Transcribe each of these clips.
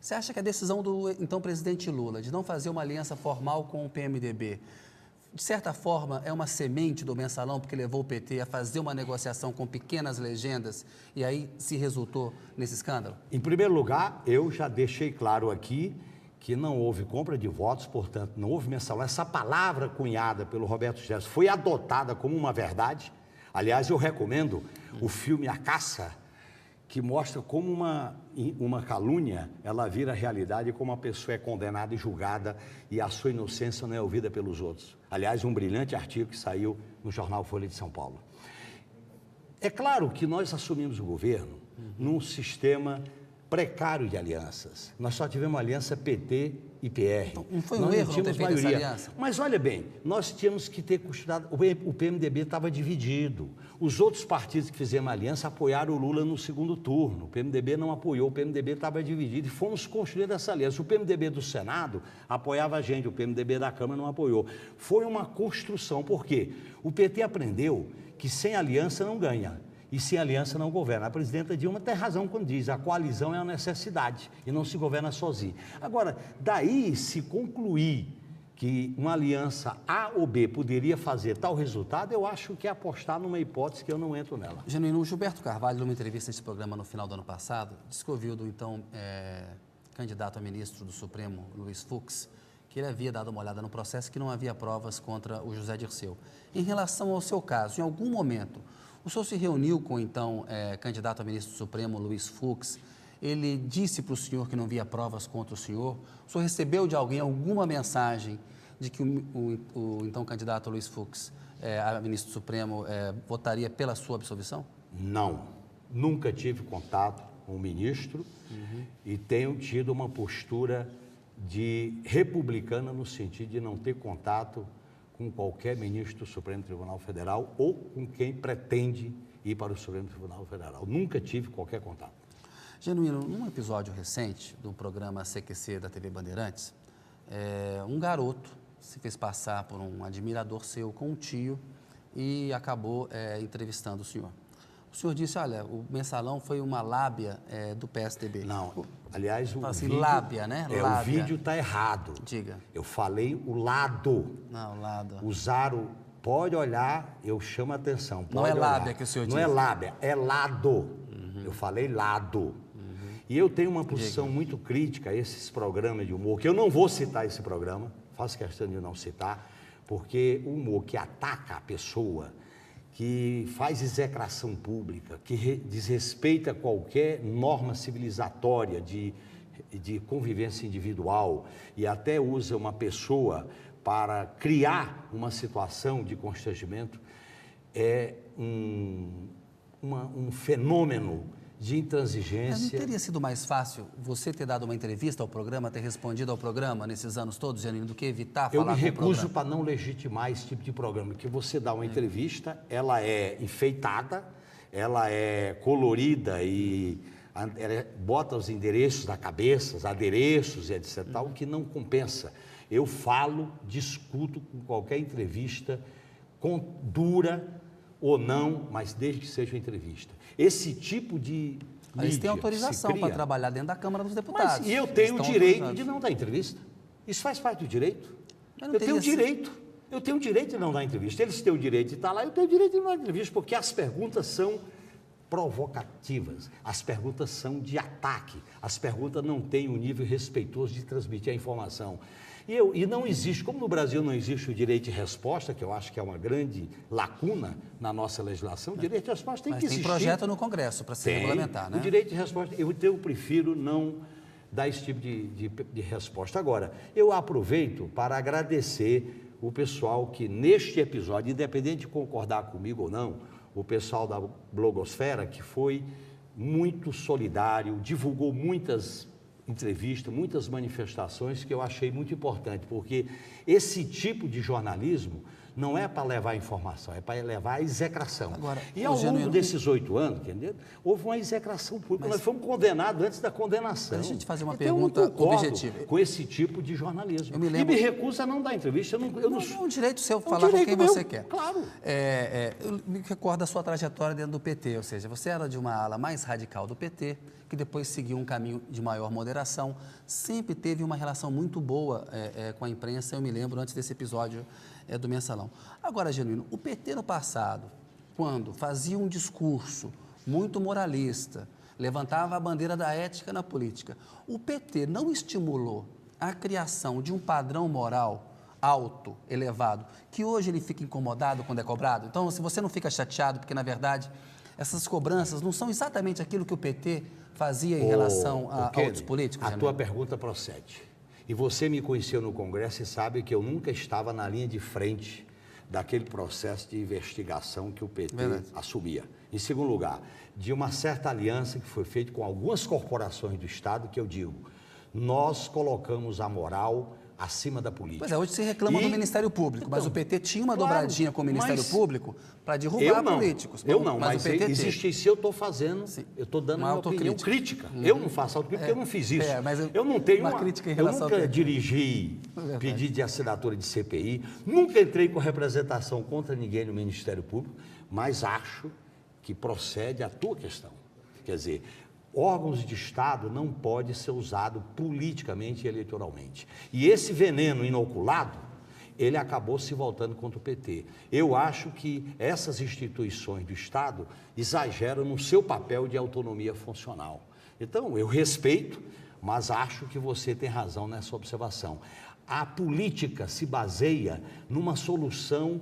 Você acha que a decisão do então presidente Lula de não fazer uma aliança formal com o PMDB, de certa forma, é uma semente do mensalão, porque levou o PT a fazer uma negociação com pequenas legendas e aí se resultou nesse escândalo? Em primeiro lugar, eu já deixei claro aqui que não houve compra de votos, portanto, não houve mensalão. Essa palavra cunhada pelo Roberto Jefferson foi adotada como uma verdade. Aliás, eu recomendo o filme A Caça, que mostra como uma calúnia, ela vira realidade, como a pessoa é condenada e julgada e a sua inocência não é ouvida pelos outros. Aliás, um brilhante artigo que saiu no jornal Folha de São Paulo. É claro que nós assumimos o governo num sistema precário de alianças. Nós só tivemos aliança PT e PR. Não foi um erro não ter feito essa aliança? Mas olha bem, nós tínhamos que ter costurado... O PMDB estava dividido. Os outros partidos que fizeram aliança apoiaram o Lula no segundo turno. O PMDB não apoiou, o PMDB estava dividido e fomos construir essa aliança. O PMDB do Senado apoiava a gente, o PMDB da Câmara não apoiou. Foi uma construção. Por quê? O PT aprendeu que sem aliança não ganha. E sem aliança não governa. A presidenta Dilma tem razão quando diz a coalizão é uma necessidade e não se governa sozinho. Agora, daí se concluir que uma aliança A ou B poderia fazer tal resultado, eu acho que é apostar numa hipótese que eu não entro nela. Genuíno, o Gilberto Carvalho, numa entrevista nesse programa no final do ano passado, disse que ouviu do então candidato a ministro do Supremo, Luiz Fux, que ele havia dado uma olhada no processo e que não havia provas contra o José Dirceu. Em relação ao seu caso, em algum momento, o senhor se reuniu com, então, candidato a ministro do Supremo, Luiz Fux. Ele disse para o senhor que não havia provas contra o senhor. O senhor recebeu de alguém alguma mensagem de que o então candidato Luiz Fux, a ministro do Supremo, votaria pela sua absolvição? Não. Nunca tive contato com o ministro e tenho tido uma postura de republicana no sentido de não ter contato com qualquer ministro do Supremo Tribunal Federal ou com quem pretende ir para o Supremo Tribunal Federal. Nunca tive qualquer contato. Genuíno, num episódio recente do programa CQC da TV Bandeirantes, um garoto se fez passar por um admirador seu com um tio e acabou entrevistando o senhor. O senhor disse, olha, o mensalão foi uma lábia do PSDB. Não, aliás, o assim, vídeo... lábia, né? Lábia. O vídeo está errado. Diga. Eu falei o lado. Não, o lado. Usaram... Pode olhar, eu chamo a atenção. Pode não é olhar. lábia que o senhor disse. Não é lábia, é lado. Eu falei lado. E eu tenho uma posição muito crítica a esses programas de humor, que eu não vou citar esse programa, faço questão de não citar, porque o humor que ataca a pessoa, que faz execração pública, que desrespeita qualquer norma civilizatória de convivência individual e até usa uma pessoa para criar uma situação de constrangimento, é um fenômeno de intransigência. Não teria sido mais fácil você ter dado uma entrevista ao programa, ter respondido ao programa nesses anos todos, Janine, do que evitar falar com o programa? Eu me recuso para não legitimar esse tipo de programa, porque você dá uma entrevista, ela é enfeitada, ela é colorida e bota os endereços da cabeça, os adereços e etc. Tal, que não compensa. Eu falo, discuto com qualquer entrevista, dura ou não, mas desde que seja uma entrevista. Esse tipo de eles têm autorização para trabalhar dentro da Câmara dos Deputados. Mas eu tenho o direito de não dar entrevista. Isso faz parte do direito. Eu tenho direito. Eu tenho o direito de não dar entrevista. Eles têm o direito de estar lá, eu tenho o direito de não dar entrevista, porque as perguntas são provocativas, as perguntas são de ataque, as perguntas não têm um nível respeitoso de transmitir a informação. E não existe, como no Brasil não existe o direito de resposta, que eu acho que é uma grande lacuna na nossa legislação, o direito de resposta tem que existir. Mas tem projeto no Congresso para se regulamentar, né? O direito de resposta, eu prefiro não dar esse tipo de resposta. Agora, eu aproveito para agradecer o pessoal que neste episódio, independente de concordar comigo ou não, o pessoal da blogosfera, que foi muito solidário, divulgou muitas entrevistas, muitas manifestações que eu achei muito importante, porque esse tipo de jornalismo não é para levar informação, é para levar a execração. Agora, e ao longo desses 8 anos, entendeu? Houve uma execração pública, nós fomos condenados antes da condenação. Deixa eu te fazer uma então, pergunta eu não concordo objetiva. com esse tipo de jornalismo. Eu me lembro... E me recuso a não dar entrevista. Não, é um direito seu um falar com quem meu, você quer. Claro. Eu me recordo da sua trajetória dentro do PT, ou seja, você era de uma ala mais radical do PT, que depois seguiu um caminho de maior moderação, sempre teve uma relação muito boa com a imprensa, eu me lembro antes desse episódio do Mensalão. Agora, Genuíno, o PT no passado, quando fazia um discurso muito moralista, levantava a bandeira da ética na política, o PT não estimulou a criação de um padrão moral alto, elevado, que hoje ele fica incomodado quando é cobrado? Então, se você não fica chateado, porque na verdade essas cobranças não são exatamente aquilo que o PT fazia em relação a outros políticos? A tua pergunta procede. E você me conheceu no Congresso e sabe que eu nunca estava na linha de frente daquele processo de investigação que o PT assumia. Em segundo lugar, de uma certa aliança que foi feita com algumas corporações do Estado, que eu digo, nós colocamos a moral acima da política. Pois é, hoje se reclama do Ministério Público, então, mas o PT tinha uma dobradinha com o Ministério Público para derrubar políticos. Eu não, mas o PT existe isso, eu estou fazendo, eu estou dando uma opinião crítica. Eu não faço autocrítica porque eu não fiz isso. Eu não tenho uma crítica em eu relação nunca dirigi pedido de assinatura de CPI, nunca entrei com representação contra ninguém no Ministério Público, mas acho que procede a tua questão. Quer dizer, órgãos de Estado não podem ser usados politicamente e eleitoralmente. E esse veneno inoculado, ele acabou se voltando contra o PT. Eu acho que essas instituições do Estado exageram no seu papel de autonomia funcional. Então, eu respeito, mas acho que você tem razão nessa observação. A política se baseia numa solução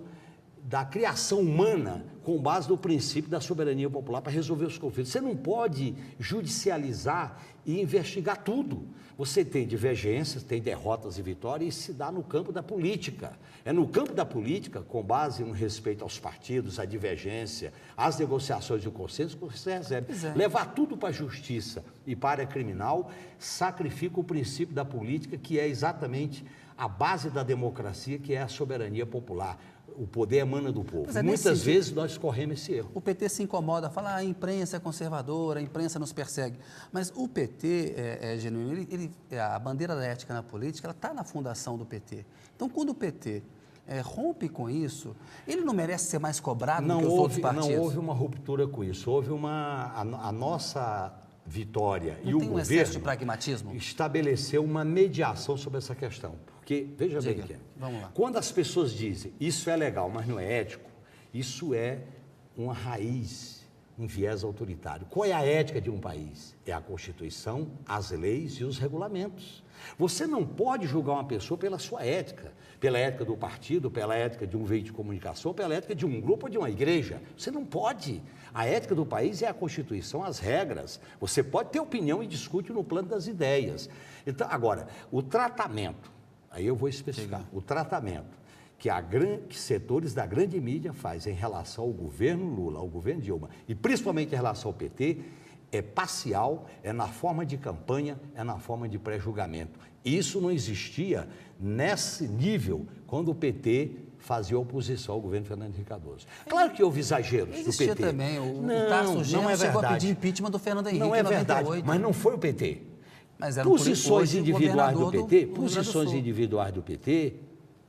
da criação humana com base no princípio da soberania popular para resolver os conflitos. Você não pode judicializar e investigar tudo. Você tem divergências, tem derrotas e vitórias e se dá no campo da política. É no campo da política, com base no respeito aos partidos, à divergência, às negociações e o consenso, que você recebe. Levar tudo para a justiça e para a área criminal sacrifica o princípio da política, que é exatamente a base da democracia, que é a soberania popular. O poder emana do povo. Muitas vezes nós corremos esse erro. O PT se incomoda, fala, a imprensa é conservadora, a imprensa nos persegue. Mas o PT, Genuíno, a bandeira da ética na política, ela está na fundação do PT. Então, quando o PT rompe com isso, ele não merece ser mais cobrado do que os outros partidos? Não houve uma ruptura com isso. Houve a nossa vitória e o governo excesso de pragmatismo? Estabeleceu uma mediação sobre essa questão. Porque, veja bem, vamos lá. Quando as pessoas dizem isso é legal, mas não é ético, isso é uma raiz, um viés autoritário. Qual é a ética de um país? É a Constituição, as leis e os regulamentos. Você não pode julgar uma pessoa pela sua ética, pela ética do partido, pela ética de um veículo de comunicação, pela ética de um grupo ou de uma igreja. Você não pode. A ética do país é a Constituição, as regras. Você pode ter opinião e discute no plano das ideias. Então, agora, o tratamento, aí eu vou especificar, o tratamento que setores da grande mídia fazem em relação ao governo Lula, ao governo Dilma, e principalmente em relação ao PT, é parcial, é na forma de campanha, é na forma de pré-julgamento. Isso não existia nesse nível quando o PT fazia oposição ao governo Fernando Henrique Cardoso. Claro que houve exageros do PT. Existia também, o Tasso Genro chegou a pedir impeachment do Fernando Henrique não é em 98. Verdade, mas não foi o PT. Mas era posições individuais do PT, posições individuais do PT,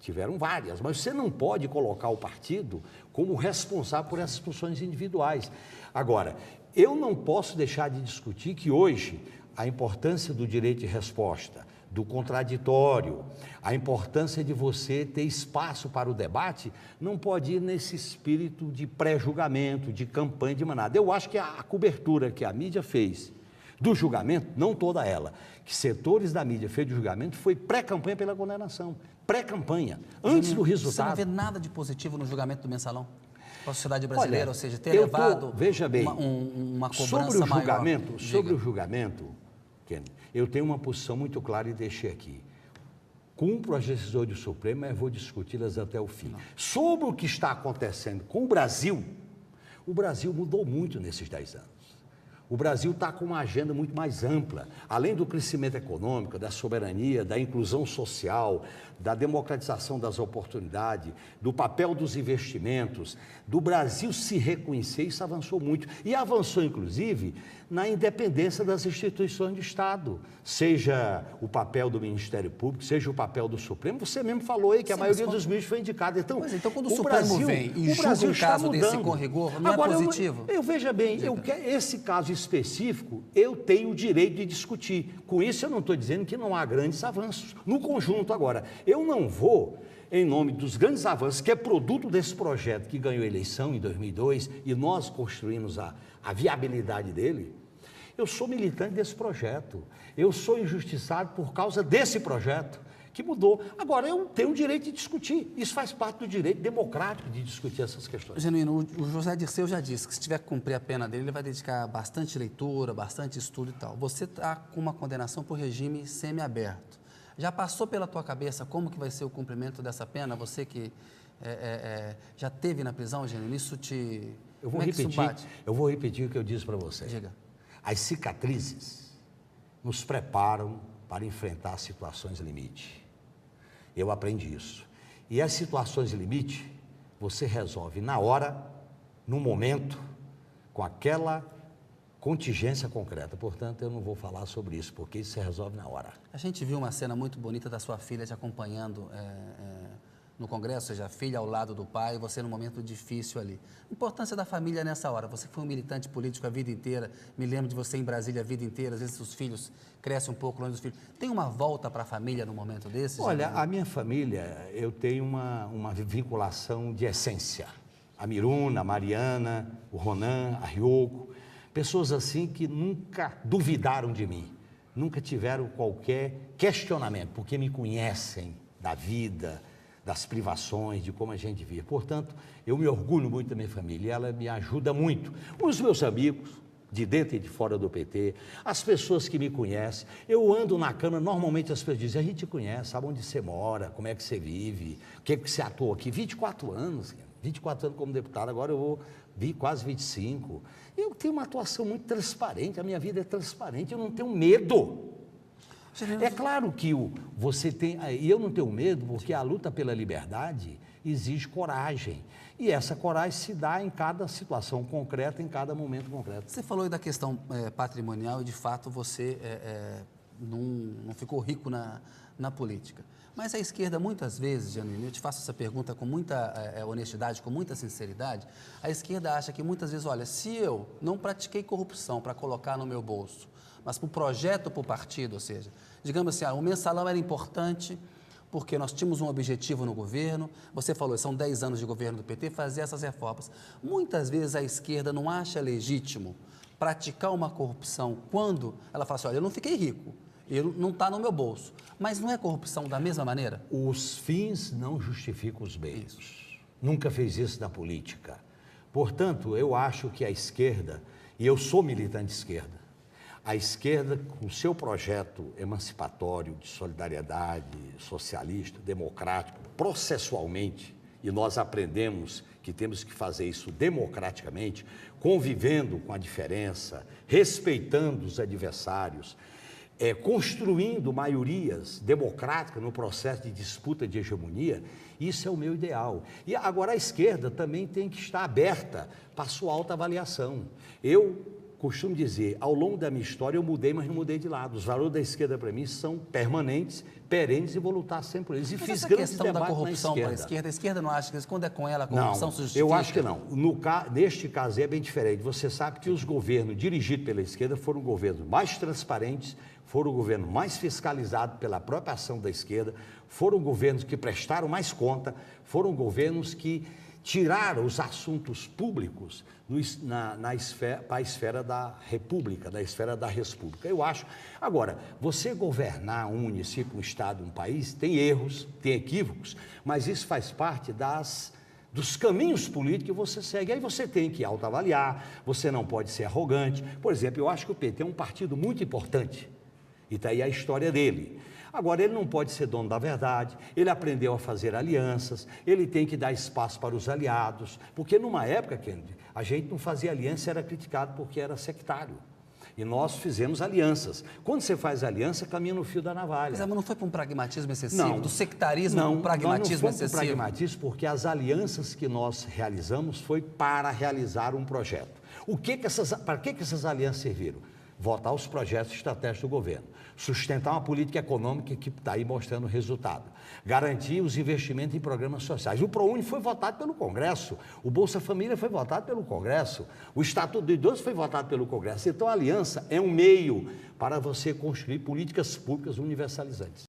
tiveram várias, mas você não pode colocar o partido como responsável por essas posições individuais. Agora, eu não posso deixar de discutir que hoje a importância do direito de resposta, do contraditório, a importância de você ter espaço para o debate, não pode ir nesse espírito de pré-julgamento, de campanha, de manada. Eu acho que a cobertura que a mídia fez do julgamento, não toda ela, que setores da mídia fez do julgamento, foi pré-campanha pela condenação, pré-campanha, antes do resultado. Você não vê nada de positivo no julgamento do Mensalão? Para a sociedade brasileira, olha, ou seja, ter levado veja bem, uma cobrança sobre o maior. Sobre o julgamento, Kennedy, eu tenho uma posição muito clara e deixei aqui. Cumpro as decisões do Supremo, mas vou discuti-las até o fim. Sobre o que está acontecendo com o Brasil mudou muito nesses 10 anos. O Brasil está com uma agenda muito mais ampla. Além do crescimento econômico, da soberania, da inclusão social, da democratização das oportunidades, do papel dos investimentos, do Brasil se reconhecer, isso avançou muito. E avançou, inclusive, na independência das instituições de Estado. Seja o papel do Ministério Público, seja o papel do Supremo. Você mesmo falou aí que a maioria dos ministros foi indicada. Então, quando o Supremo vem e julga um caso desse com rigor, não agora, é positivo? Eu veja bem, esse caso específico, eu tenho o direito de discutir. Com isso, eu não estou dizendo que não há grandes avanços. No conjunto, agora, eu não vou, em nome dos grandes avanços, que é produto desse projeto que ganhou eleição em 2002, e nós construímos a viabilidade dele. Eu sou militante desse projeto. Eu sou injustiçado por causa desse projeto, que mudou. Agora, eu tenho o direito de discutir. Isso faz parte do direito democrático de discutir essas questões. Genuíno, o José Dirceu já disse que se tiver que cumprir a pena dele, ele vai dedicar bastante leitura, bastante estudo e tal. Você está com uma condenação por regime semiaberto. Já passou pela tua cabeça como que vai ser o cumprimento dessa pena? Você que já teve na prisão, Genuíno, isso te... Eu vou repetir o que eu disse para você. Diga. As cicatrizes nos preparam para enfrentar situações limite. Eu aprendi isso. E as situações limite, você resolve na hora, no momento, com aquela contingência concreta. Portanto, eu não vou falar sobre isso, porque isso se resolve na hora. A gente viu uma cena muito bonita da sua filha te acompanhando no Congresso, ou seja, a filha ao lado do pai, você num momento difícil ali. A importância da família nessa hora. Você foi um militante político a vida inteira, me lembro de você em Brasília a vida inteira, às vezes os filhos crescem um pouco longe dos filhos. Tem uma volta para a família num momento desses? Olha, a minha família, eu tenho uma vinculação de essência. A Miruna, a Mariana, o Ronan, a Ryoko, pessoas assim que nunca duvidaram de mim, nunca tiveram qualquer questionamento, porque me conhecem da vida, das privações, de como a gente vive. Portanto, eu me orgulho muito da minha família, ela me ajuda muito. Os meus amigos, de dentro e de fora do PT, as pessoas que me conhecem, eu ando na Câmara, normalmente as pessoas dizem, a gente conhece, sabe onde você mora, como é que você vive, o que é que você atua aqui, 24 anos como deputado, agora eu vou vir quase 25. Eu tenho uma atuação muito transparente, a minha vida é transparente, eu não tenho medo. É claro que você tem, e eu não tenho medo, porque a luta pela liberdade exige coragem. E essa coragem se dá em cada situação concreta, em cada momento concreto. Você falou aí da questão patrimonial e, de fato, você não ficou rico na política. Mas a esquerda, muitas vezes, Genuíno, eu te faço essa pergunta com muita honestidade, com muita sinceridade, a esquerda acha que muitas vezes, olha, se eu não pratiquei corrupção para colocar no meu bolso, mas para o projeto, para o partido, ou seja, digamos assim, o mensalão era importante porque nós tínhamos um objetivo no governo, você falou, são 10 anos de governo do PT, fazer essas reformas. Muitas vezes a esquerda não acha legítimo praticar uma corrupção quando ela fala assim, olha, eu não fiquei rico, não está no meu bolso, mas não é corrupção da mesma maneira? Os fins não justificam os meios. Isso. Nunca fez isso na política. Portanto, eu acho que a esquerda, e eu sou militante de esquerda, a esquerda, com o seu projeto emancipatório, de solidariedade, socialista, democrático, processualmente, e nós aprendemos que temos que fazer isso democraticamente, convivendo com a diferença, respeitando os adversários, construindo maiorias democráticas no processo de disputa de hegemonia, isso é o meu ideal. E agora a esquerda também tem que estar aberta para a sua autoavaliação. Eu costumo dizer, ao longo da minha história eu mudei, mas não mudei de lado. Os valores da esquerda para mim são permanentes, perenes e vou lutar sempre por eles. E mas fiz essa grandes questão da debates corrupção para a esquerda não acha que quando é com ela a corrupção se justifica? Eu acho que não. Neste caso é bem diferente. Você sabe que os governos dirigidos pela esquerda foram governos mais transparentes, foram governos mais fiscalizados pela própria ação da esquerda, foram governos que prestaram mais conta, foram governos que tiraram os assuntos públicos para a esfera da República, da esfera da República. Eu acho. Agora, você governar um município, um estado, um país, tem erros, tem equívocos, mas isso faz parte dos caminhos políticos que você segue. Aí você tem que autoavaliar, você não pode ser arrogante. Por exemplo, eu acho que o PT é um partido muito importante, e está aí a história dele. Agora, ele não pode ser dono da verdade, ele aprendeu a fazer alianças, ele tem que dar espaço para os aliados, porque numa época, Kennedy, a gente não fazia aliança, era criticado porque era sectário. E nós fizemos alianças. Quando você faz aliança, caminha no fio da navalha. Mas não foi para um pragmatismo excessivo? Do sectarismo para um pragmatismo excessivo? Não, pragmatismo porque as alianças que nós realizamos foi para realizar um projeto. Para que essas alianças serviram? Votar os projetos estratégicos do governo, sustentar uma política econômica que está aí mostrando resultado, garantir os investimentos em programas sociais. O ProUni foi votado pelo Congresso, o Bolsa Família foi votado pelo Congresso, o Estatuto do Idoso foi votado pelo Congresso. Então, a aliança é um meio para você construir políticas públicas universalizantes.